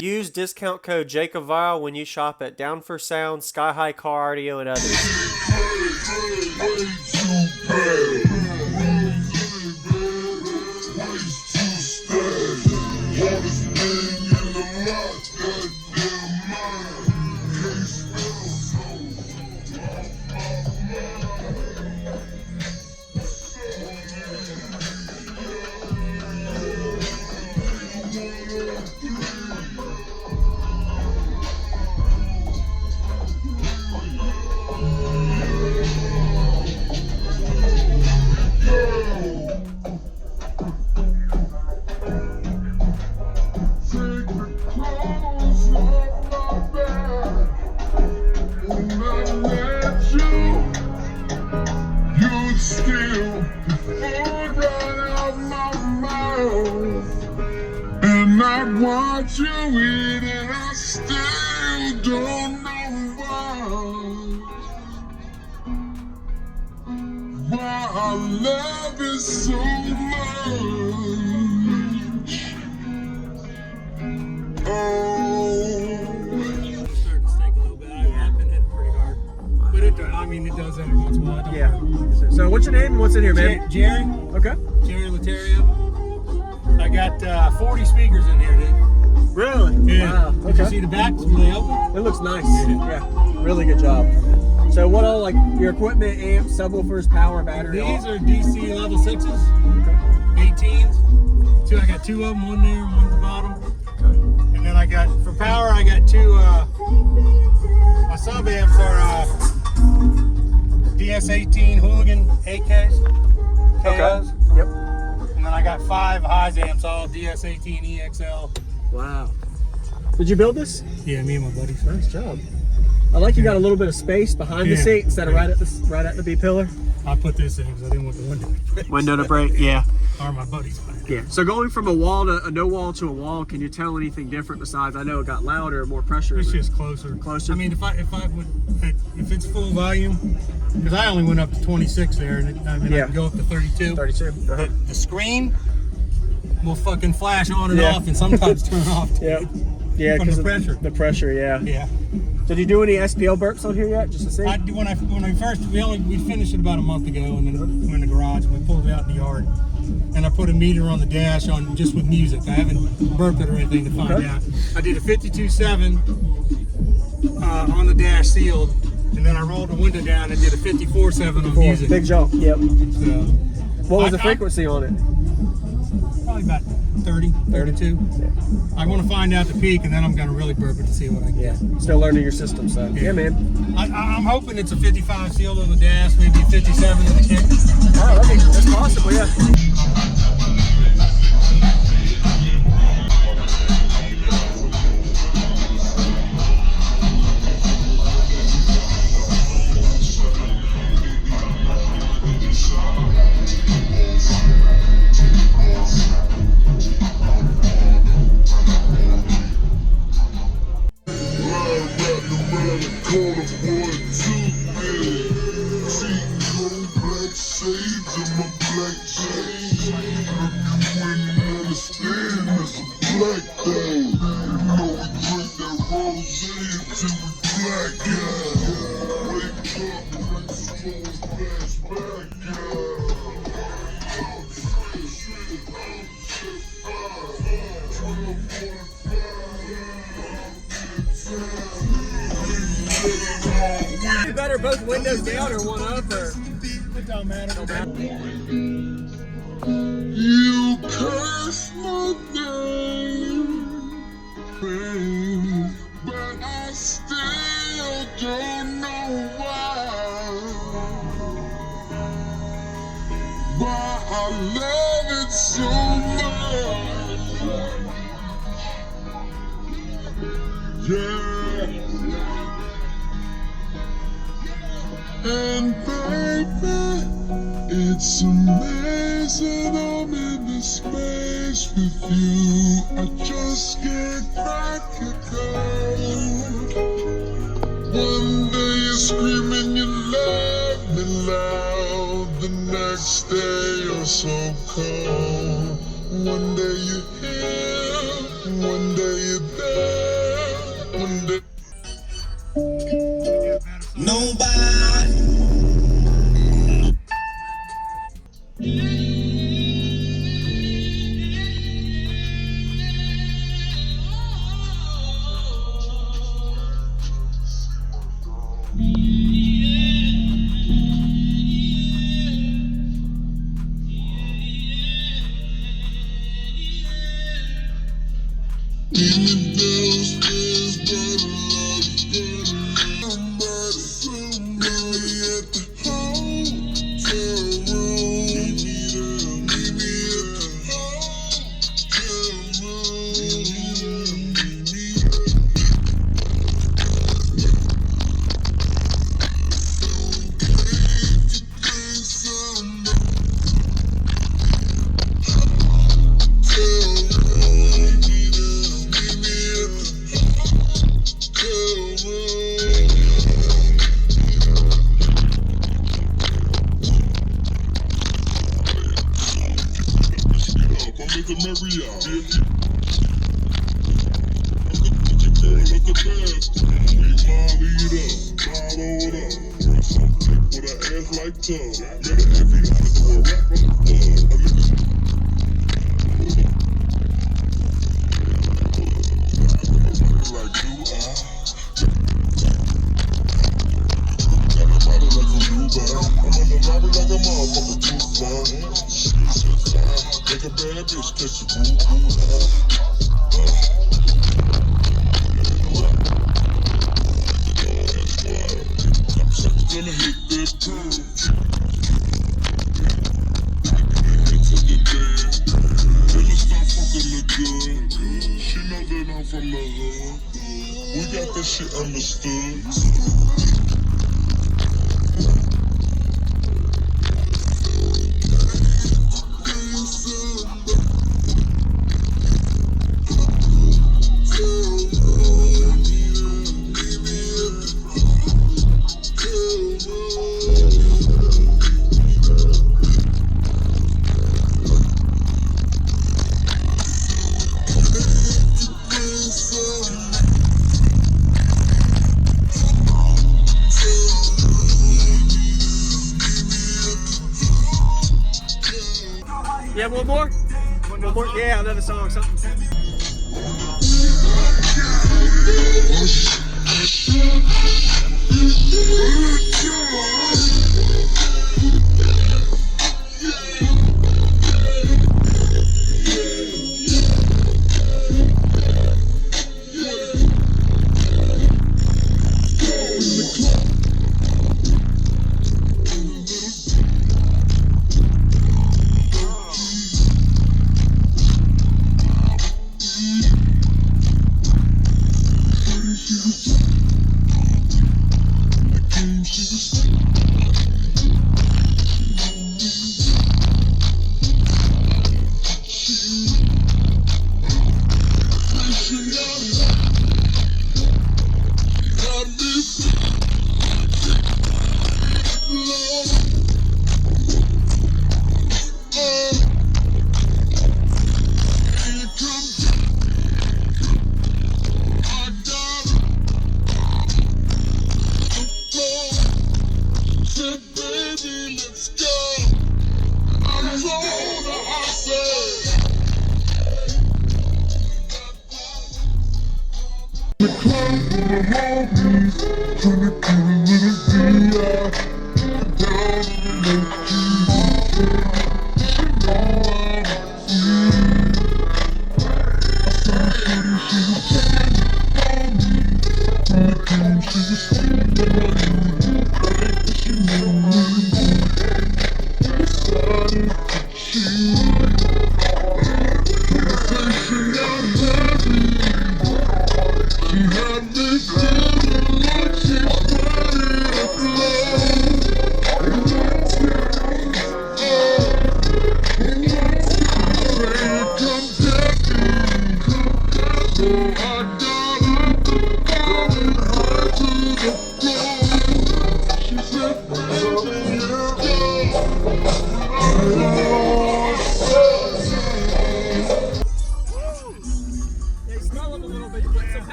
Use discount code JACOBVILE when you shop at Down for Sound, Sky High Car Audio, and others. Want you in and I still don't know why I love it so much. I'm starting to stink a little bit. I've been hitting pretty hard. But it does every once in a while. Yeah. So what's your name and what's in here, man? Jerry. Okay. Jerry Laterio. I got 40 speakers in here, dude. Really? Yeah. Wow. Did you see the back? It's really open. It looks nice. Yeah. Really good job. So what all, like, your equipment, amps, subwoofers, power, battery? These are DC level 6s. Okay. 18s. So I got 2 of them, one there, one at the bottom. Okay. And then I got, for power, I got 2, my sub amps are DS18 Hooligan AKs. Okay. Yep. And then I got 5 highs amps, all DS18 EXL. Wow. Did you build this? Yeah, me and my buddies. Nice job. I like you got a little bit of space behind the seat instead of right at the B pillar. I put this in because I didn't want the window to break. Window to break, yeah. Or my buddies. Yeah. So going from a wall to a no wall to a wall, can you tell anything different besides? I know it got louder, more pressure. It's just closer. Closer. I mean, if it's full volume, because I only went up to 26 there, and I can go up to 32. 32. But the screen will fucking flash on and off, and sometimes turn off. Yeah. Yeah, from because the pressure. The pressure, yeah. Yeah. Did you do any SPL burps on here yet, just to see? When I first we finished it about a month ago, and then we're in the garage and we pulled it out in the yard, and I put a meter on the dash on just with music. I haven't burped it or anything to find out. I did a 52.7 on the dash sealed, and then I rolled the window down and did a 54.7 on music. Big jump. Yep. So, what was the frequency on it? Probably about 30, 32. Yeah. I want to find out the peak, and then I'm going to really burp it to see what I get. Yeah. Still learning your system, so yeah, man. I'm hoping it's a 55 sealed on the dash, maybe a 57 in the kick. Oh, that's possible, yeah. You better both windows down or one up, or It don't matter. You curse my name, but I still don't know why I love it so much. Yeah. And baby, it's amazing I'm in this space with you. I just can't crack it code. One day you're screaming you love me loud, the next day you're so cold. One day you hear Nobody. Yeah, one more? One more? Yeah, another song, something.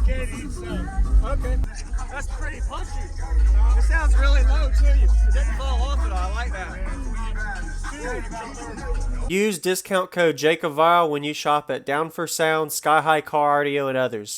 $100K to each sub. Okay. That's pretty punchy. It sounds really low too. It doesn't fall off at all. I like that. Use discount code JACOBVILE when you shop at Down for Sound, Sky High Car Audio, and others.